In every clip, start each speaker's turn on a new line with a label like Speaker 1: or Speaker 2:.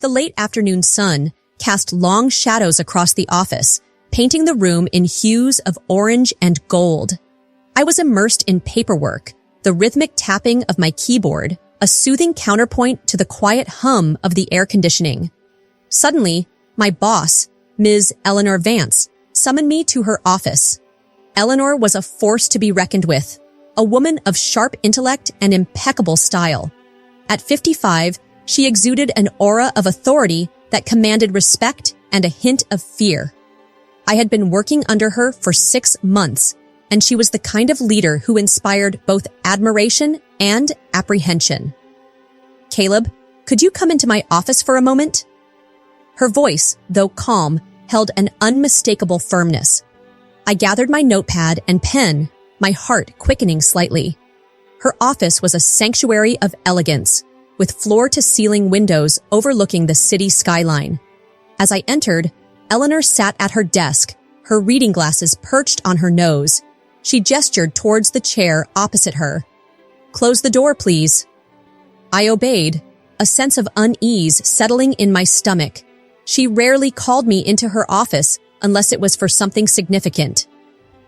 Speaker 1: The late afternoon sun cast long shadows across the office, painting the room in hues of orange and gold. I was immersed in paperwork, the rhythmic tapping of my keyboard, a soothing counterpoint to the quiet hum of the air conditioning. Suddenly, my boss, Ms. Eleanor Vance, summoned me to her office. Eleanor was a force to be reckoned with, a woman of sharp intellect and impeccable style. At 55, she exuded an aura of authority that commanded respect and a hint of fear. I had been working under her for 6 months, and she was the kind of leader who inspired both admiration and apprehension. "Caleb, could you come into my office for a moment?" Her voice, though calm, held an unmistakable firmness. I gathered my notepad and pen, my heart quickening slightly. Her office was a sanctuary of elegance, with floor-to-ceiling windows overlooking the city skyline. As I entered, Eleanor sat at her desk, her reading glasses perched on her nose. She gestured towards the chair opposite her. "Close the door, please." I obeyed, a sense of unease settling in my stomach. She rarely called me into her office unless it was for something significant.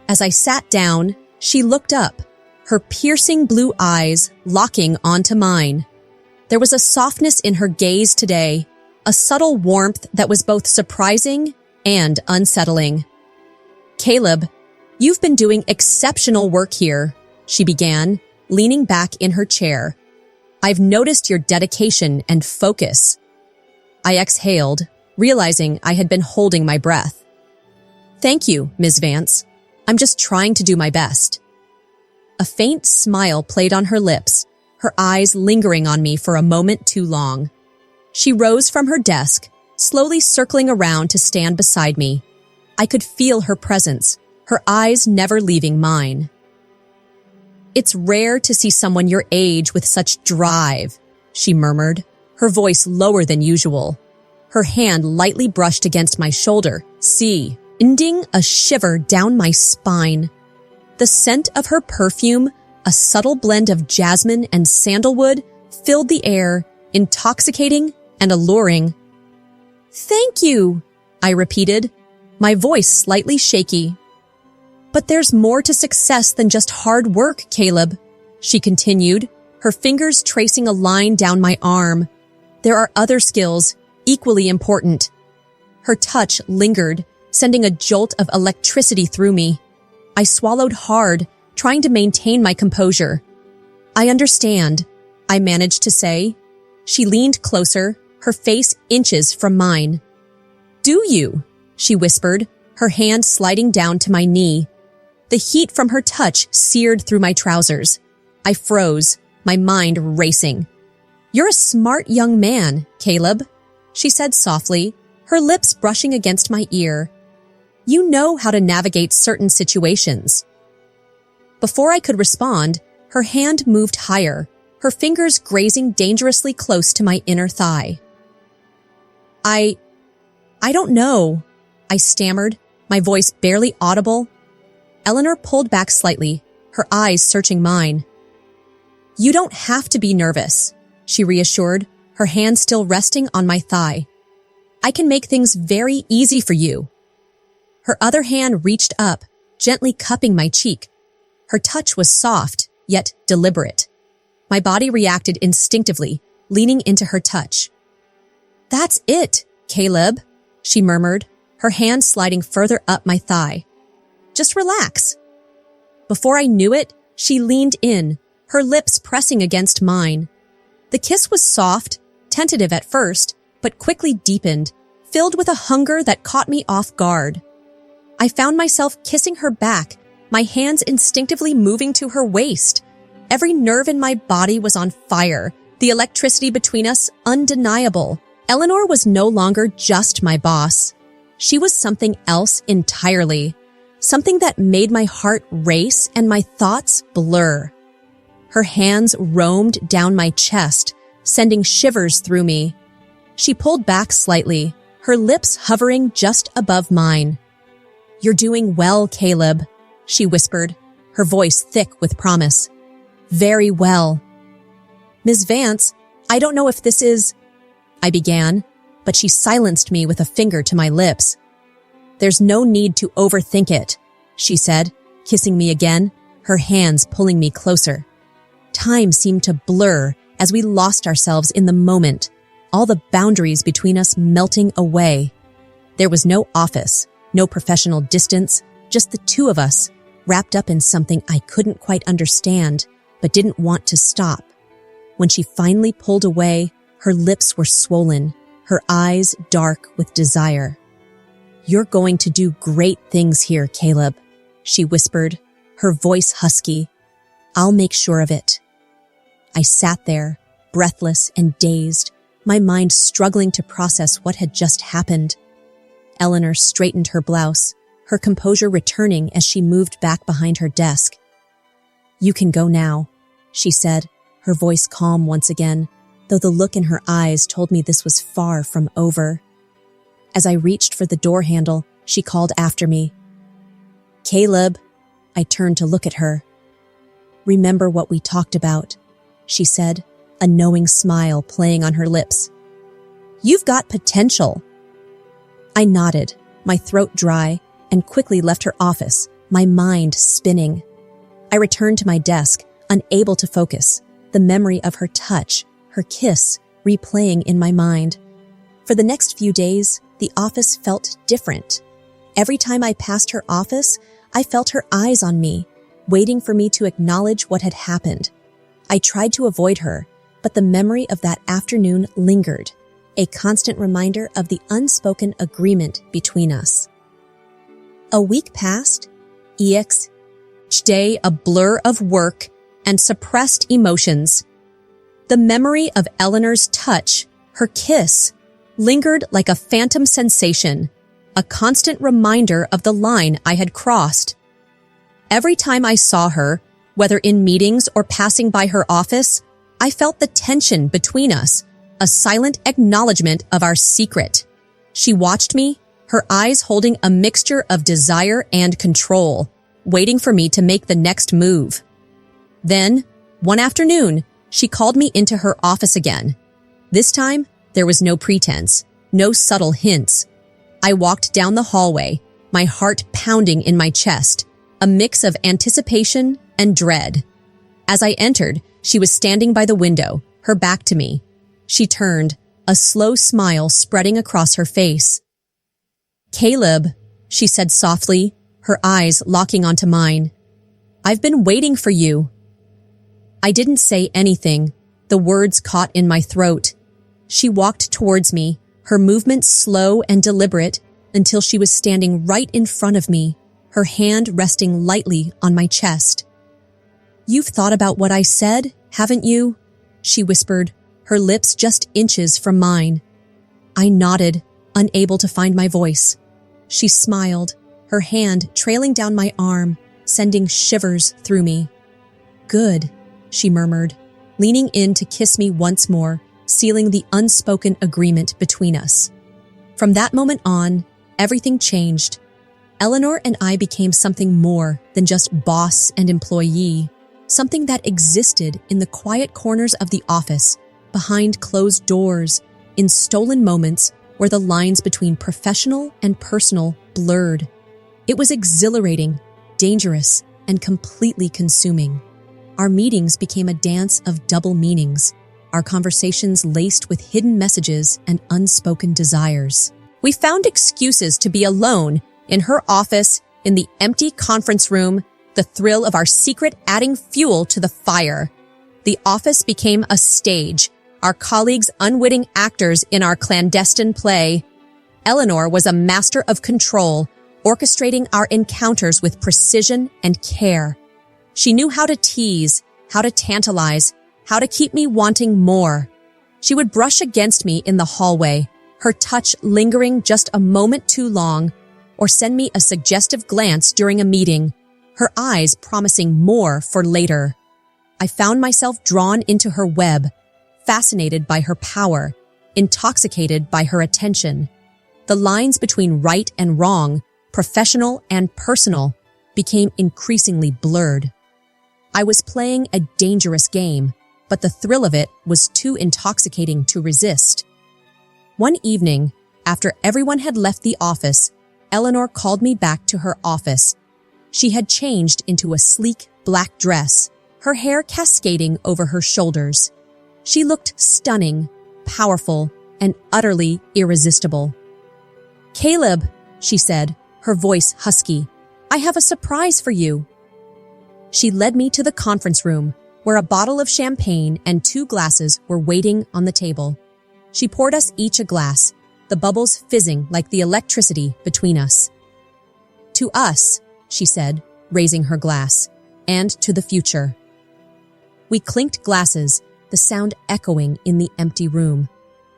Speaker 1: As I sat down, she looked up, her piercing blue eyes locking onto mine. There was a softness in her gaze today, a subtle warmth that was both surprising and unsettling. "Caleb, you've been doing exceptional work here," she began, leaning back in her chair. "I've noticed your dedication and focus." I exhaled, realizing I had been holding my breath. "Thank you, Ms. Vance. I'm just trying to do my best." A faint smile played on her lips, her eyes lingering on me for a moment too long. She rose from her desk, slowly circling around to stand beside me. I could feel her presence, her eyes never leaving mine. "It's rare to see someone your age with such drive," she murmured, her voice lower than usual. Her hand lightly brushed against my shoulder, sending a shiver down my spine. The scent of her perfume, a subtle blend of jasmine and sandalwood, filled the air, intoxicating and alluring. "Thank you," I repeated, my voice slightly shaky. "But there's more to success than just hard work, Caleb," she continued, her fingers tracing a line down my arm. "There are other skills, equally important." Her touch lingered, sending a jolt of electricity through me. I swallowed hard, trying to maintain my composure. "I understand," I managed to say. She leaned closer, her face inches from mine. "Do you?" she whispered, her hand sliding down to my knee. The heat from her touch seared through my trousers. I froze, my mind racing. "You're a smart young man, Caleb," she said softly, her lips brushing against my ear. "You know how to navigate certain situations." Before I could respond, her hand moved higher, her fingers grazing dangerously close to my inner thigh. I don't know," I stammered, my voice barely audible. Eleanor pulled back slightly, her eyes searching mine. "You don't have to be nervous," she reassured, her hand still resting on my thigh. "I can make things very easy for you." Her other hand reached up, gently cupping my cheek. Her touch was soft, yet deliberate. My body reacted instinctively, leaning into her touch. "That's it, Caleb," she murmured, her hand sliding further up my thigh. "Just relax." Before I knew it, she leaned in, her lips pressing against mine. The kiss was soft, tentative at first, but quickly deepened, filled with a hunger that caught me off guard. I found myself kissing her back, my hands instinctively moving to her waist. Every nerve in my body was on fire, the electricity between us undeniable. Eleanor was no longer just my boss. She was something else entirely, something that made my heart race and my thoughts blur. Her hands roamed down my chest, sending shivers through me. She pulled back slightly, her lips hovering just above mine. "You're doing well, Caleb," she whispered, her voice thick with promise. "Very well." "Ms. Vance, I don't know if this is—" I began, but she silenced me with a finger to my lips. "There's no need to overthink it," she said, kissing me again, her hands pulling me closer. Time seemed to blur as we lost ourselves in the moment, all the boundaries between us melting away. There was no office, no professional distance, just the two of us, wrapped up in something I couldn't quite understand, but didn't want to stop. When she finally pulled away, her lips were swollen, her eyes dark with desire. "You're going to do great things here, Caleb," she whispered, her voice husky. "I'll make sure of it." I sat there, breathless and dazed, my mind struggling to process what had just happened. Eleanor straightened her blouse, her composure returning as she moved back behind her desk. "You can go now," she said, her voice calm once again, though the look in her eyes told me this was far from over. As I reached for the door handle, she called after me. "Caleb." I turned to look at her. "Remember what we talked about," she said, a knowing smile playing on her lips. "You've got potential." I nodded, my throat dry, and quickly left her office, my mind spinning. I returned to my desk, unable to focus, the memory of her touch, her kiss, replaying in my mind. For the next few days, the office felt different. Every time I passed her office, I felt her eyes on me, waiting for me to acknowledge what had happened. I tried to avoid her, but the memory of that afternoon lingered, a constant reminder of the unspoken agreement between us. A week passed, each day a blur of work and suppressed emotions. The memory of Eleanor's touch, her kiss, lingered like a phantom sensation, a constant reminder of the line I had crossed. Every time I saw her, whether in meetings or passing by her office, I felt the tension between us, a silent acknowledgement of our secret. She watched me, her eyes holding a mixture of desire and control, waiting for me to make the next move. Then, one afternoon, she called me into her office again. This time, there was no pretense, no subtle hints. I walked down the hallway, my heart pounding in my chest, a mix of anticipation and dread. As I entered, she was standing by the window, her back to me. She turned, a slow smile spreading across her face. "Caleb," she said softly, her eyes locking onto mine. "I've been waiting for you." I didn't say anything, the words caught in my throat. She walked towards me, her movements slow and deliberate, until she was standing right in front of me, her hand resting lightly on my chest. "You've thought about what I said, haven't you?" she whispered, her lips just inches from mine. I nodded, unable to find my voice. She smiled, her hand trailing down my arm, sending shivers through me. "Good," she murmured, leaning in to kiss me once more, sealing the unspoken agreement between us. From that moment on, everything changed. Eleanor and I became something more than just boss and employee, something that existed in the quiet corners of the office, behind closed doors, in stolen moments where the lines between professional and personal blurred. It was exhilarating, dangerous, and completely consuming. Our meetings became a dance of double meanings, our conversations laced with hidden messages and unspoken desires. We found excuses to be alone, in her office, in the empty conference room, the thrill of our secret adding fuel to the fire. The office became a stage, our colleagues unwitting actors in our clandestine play. Eleanor was a master of control, orchestrating our encounters with precision and care. She knew how to tease, how to tantalize, how to keep me wanting more. She would brush against me in the hallway, her touch lingering just a moment too long, or send me a suggestive glance during a meeting, her eyes promising more for later. I found myself drawn into her web, fascinated by her power, intoxicated by her attention. The lines between right and wrong, professional and personal, became increasingly blurred. I was playing a dangerous game, but the thrill of it was too intoxicating to resist. One evening, after everyone had left the office, Eleanor called me back to her office. She had changed into a sleek black dress, her hair cascading over her shoulders. She looked stunning, powerful, and utterly irresistible. "Caleb," she said, her voice husky, "I have a surprise for you." She led me to the conference room, where a bottle of champagne and 2 glasses were waiting on the table. She poured us each a glass, the bubbles fizzing like the electricity between us. "To us," she said, raising her glass, "and to the future." We clinked glasses, the sound echoing in the empty room.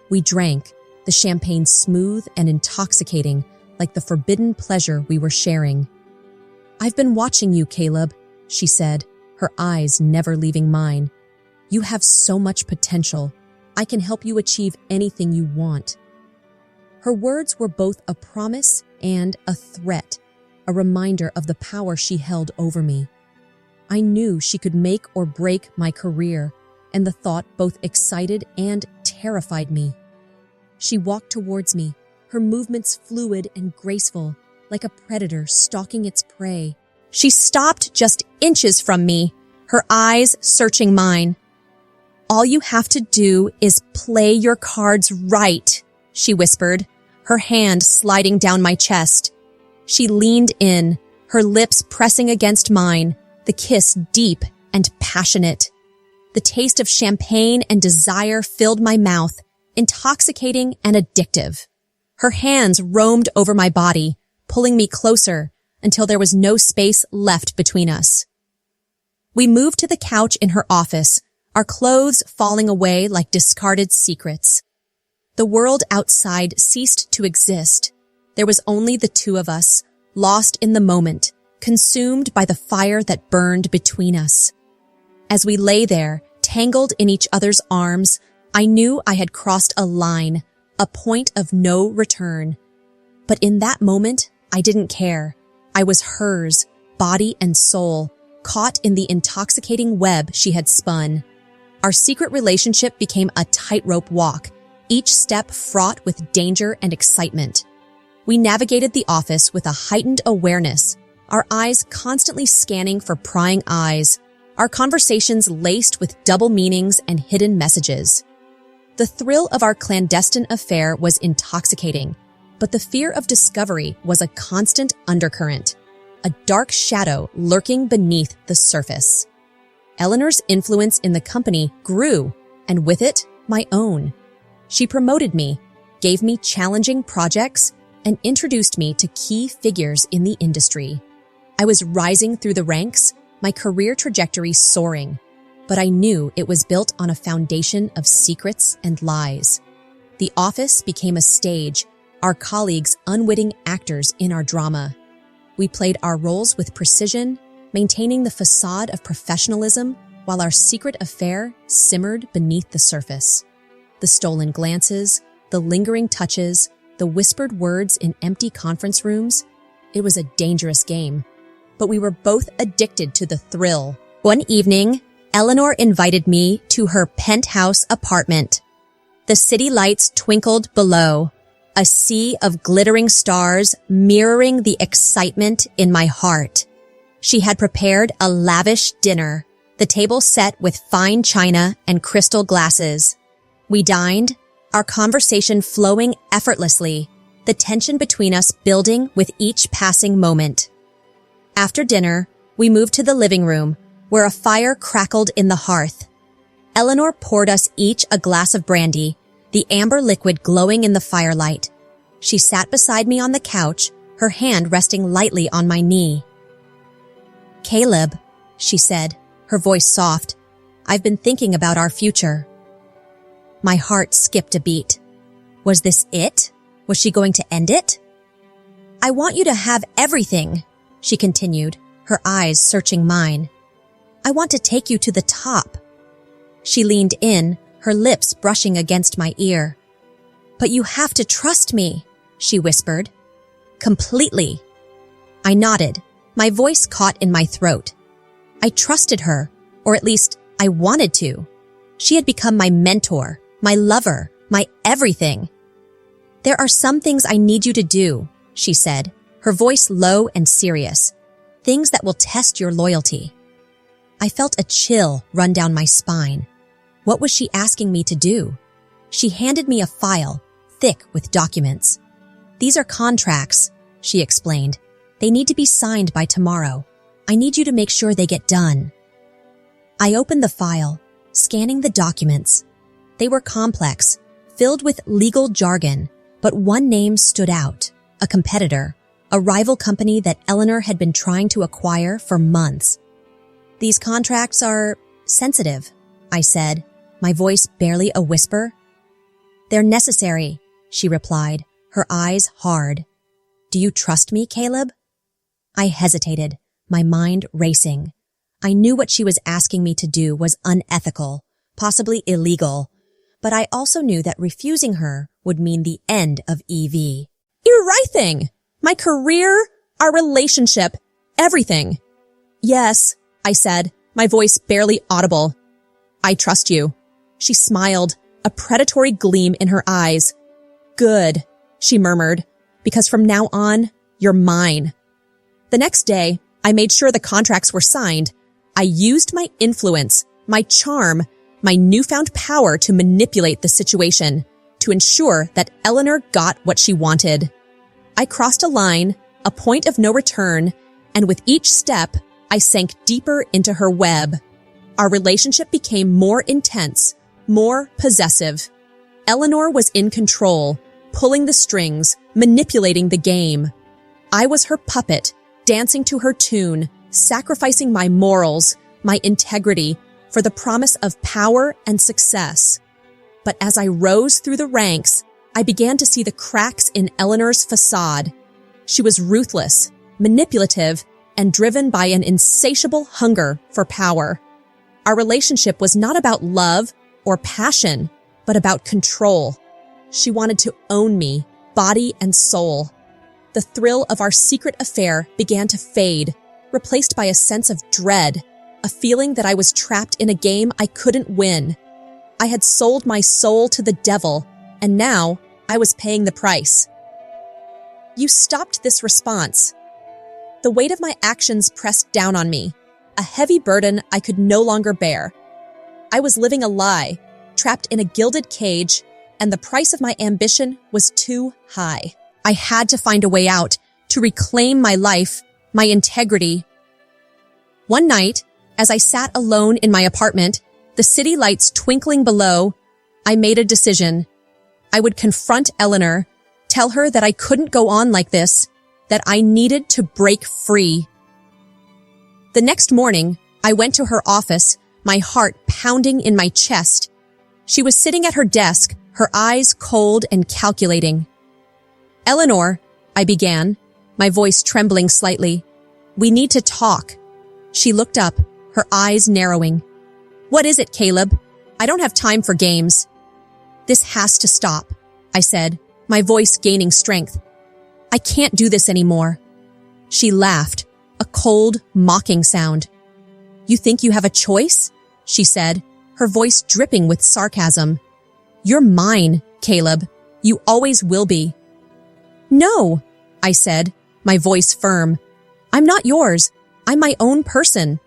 Speaker 1: We drank, the champagne smooth and intoxicating, like the forbidden pleasure we were sharing. "I've been watching you, Caleb," she said, her eyes never leaving mine. "You have so much potential. I can help you achieve anything you want." Her words were both a promise and a threat, a reminder of the power she held over me. I knew she could make or break my career, and the thought both excited and terrified me. She walked towards me, her movements fluid and graceful, like a predator stalking its prey. She stopped just inches from me, her eyes searching mine. "All you have to do is play your cards right," she whispered, her hand sliding down my chest. She leaned in, her lips pressing against mine, the kiss deep and passionate. The taste of champagne and desire filled my mouth, intoxicating and addictive. Her hands roamed over my body, pulling me closer until there was no space left between us. We moved to the couch in her office, our clothes falling away like discarded secrets. The world outside ceased to exist. There was only the 2 of us, lost in the moment, consumed by the fire that burned between us. As we lay there, tangled in each other's arms, I knew I had crossed a line, a point of no return. But in that moment, I didn't care. I was hers, body and soul, caught in the intoxicating web she had spun. Our secret relationship became a tightrope walk, each step fraught with danger and excitement. We navigated the office with a heightened awareness, our eyes constantly scanning for prying eyes, our conversations laced with double meanings and hidden messages. The thrill of our clandestine affair was intoxicating, but the fear of discovery was a constant undercurrent, a dark shadow lurking beneath the surface. Eleanor's influence in the company grew, and with it, my own. She promoted me, gave me challenging projects, and introduced me to key figures in the industry. I was rising through the ranks, my career trajectory soaring, but I knew it was built on a foundation of secrets and lies. The office became a stage, our colleagues unwitting actors in our drama. We played our roles with precision, maintaining the facade of professionalism while our secret affair simmered beneath the surface. The stolen glances, the lingering touches, the whispered words in empty conference rooms, it was a dangerous game. But we were both addicted to the thrill. One evening, Eleanor invited me to her penthouse apartment. The city lights twinkled below, a sea of glittering stars mirroring the excitement in my heart. She had prepared a lavish dinner, the table set with fine china and crystal glasses. We dined, our conversation flowing effortlessly, the tension between us building with each passing moment. After dinner, we moved to the living room, where a fire crackled in the hearth. Eleanor poured us each a glass of brandy, the amber liquid glowing in the firelight. She sat beside me on the couch, her hand resting lightly on my knee. "Caleb," she said, her voice soft, "I've been thinking about our future." My heart skipped a beat. Was this it? Was she going to end it? "I want you to have everything," she continued, her eyes searching mine. "I want to take you to the top." She leaned in, her lips brushing against my ear. "But you have to trust me," she whispered. "Completely." I nodded, my voice caught in my throat. I trusted her, or at least I wanted to. She had become my mentor, my lover, my everything. There are some things I need you to do, she said, her voice low and serious. Things that will test your loyalty. I felt a chill run down my spine. What was she asking me to do? She handed me a file, thick with documents. These are contracts, she explained. They need to be signed by tomorrow. I need you to make sure they get done. I opened the file, scanning the documents. They were complex, filled with legal jargon, but one name stood out, a competitor, a rival company that Eleanor had been trying to acquire for months. These contracts are sensitive, I said, my voice barely a whisper. They're necessary, she replied, her eyes hard. Do you trust me, Caleb? I hesitated, my mind racing. I knew what she was asking me to do was unethical, possibly illegal, but I also knew that refusing her would mean the end of EV. Everything! My career, our relationship, everything. Yes, I said, my voice barely audible. I trust you. She smiled, a predatory gleam in her eyes. Good, she murmured, because from now on, you're mine. The next day, I made sure the contracts were signed. I used my influence, my charm, my newfound power to manipulate the situation, to ensure that Eleanor got what she wanted. I crossed a line, a point of no return, and with each step, I sank deeper into her web. Our relationship became more intense, more possessive. Eleanor was in control, pulling the strings, manipulating the game. I was her puppet, dancing to her tune, sacrificing my morals, my integrity, for the promise of power and success. But as I rose through the ranks, I began to see the cracks in Eleanor's facade. She was ruthless, manipulative, and driven by an insatiable hunger for power. Our relationship was not about love or passion, but about control. She wanted to own me, body and soul. The thrill of our secret affair began to fade, replaced by a sense of dread, a feeling that I was trapped in a game I couldn't win. I had sold my soul to the devil, and now I was paying the price. You stopped this response. The weight of my actions pressed down on me, a heavy burden I could no longer bear. I was living a lie, trapped in a gilded cage, and the price of my ambition was too high. I had to find a way out, to reclaim my life, my integrity. One night, as I sat alone in my apartment, the city lights twinkling below, I made a decision. I would confront Eleanor, tell her that I couldn't go on like this, that I needed to break free. The next morning, I went to her office, my heart pounding in my chest. She was sitting at her desk, her eyes cold and calculating. Eleanor, I began, my voice trembling slightly. We need to talk. She looked up, her eyes narrowing. What is it, Caleb? I don't have time for games. This has to stop, I said, my voice gaining strength. I can't do this anymore. She laughed, a cold, mocking sound. You think you have a choice? She said, her voice dripping with sarcasm. You're mine, Caleb. You always will be. No, I said, my voice firm. I'm not yours. I'm my own person.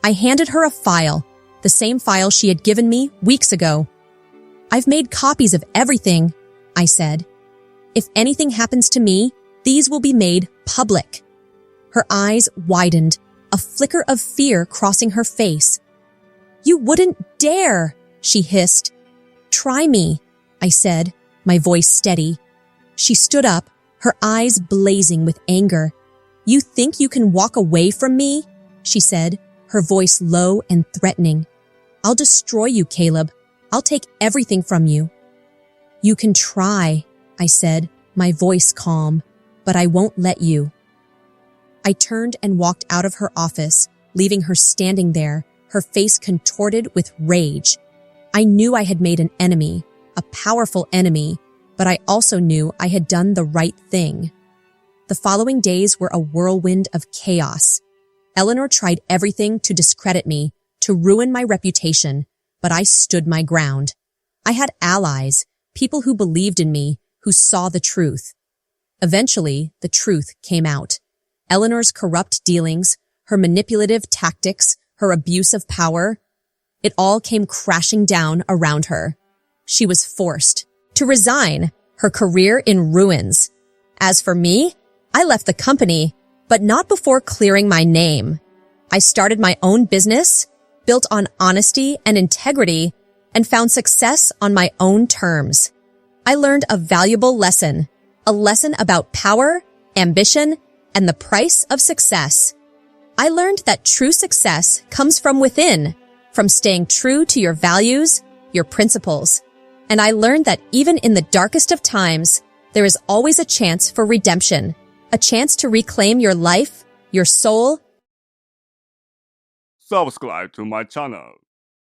Speaker 1: I handed her a file, the same file she had given me weeks ago. I've made copies of everything, I said. If anything happens to me, these will be made public. Her eyes widened, a flicker of fear crossing her face. You wouldn't dare, she hissed. Try me, I said, my voice steady. She stood up, her eyes blazing with anger. You think you can walk away from me? She said, her voice low and threatening. I'll destroy you, Caleb. I'll take everything from you. You can try, I said, my voice calm, but I won't let you. I turned and walked out of her office, leaving her standing there, her face contorted with rage. I knew I had made an enemy, a powerful enemy, but I also knew I had done the right thing. The following days were a whirlwind of chaos. Eleanor tried everything to discredit me, to ruin my reputation, but I stood my ground. I had allies, people who believed in me, who saw the truth. Eventually, the truth came out. Eleanor's corrupt dealings, her manipulative tactics, her abuse of power, it all came crashing down around her. She was forced to resign, her career in ruins. As for me, I left the company, but not before clearing my name. I started my own business, built on honesty and integrity, and found success on my own terms. I learned a valuable lesson, a lesson about power, ambition, and the price of success. I learned that true success comes from within, from staying true to your values, your principles. And I learned that even in the darkest of times, there is always a chance for redemption, a chance to reclaim your life, your soul.
Speaker 2: Subscribe to my channel.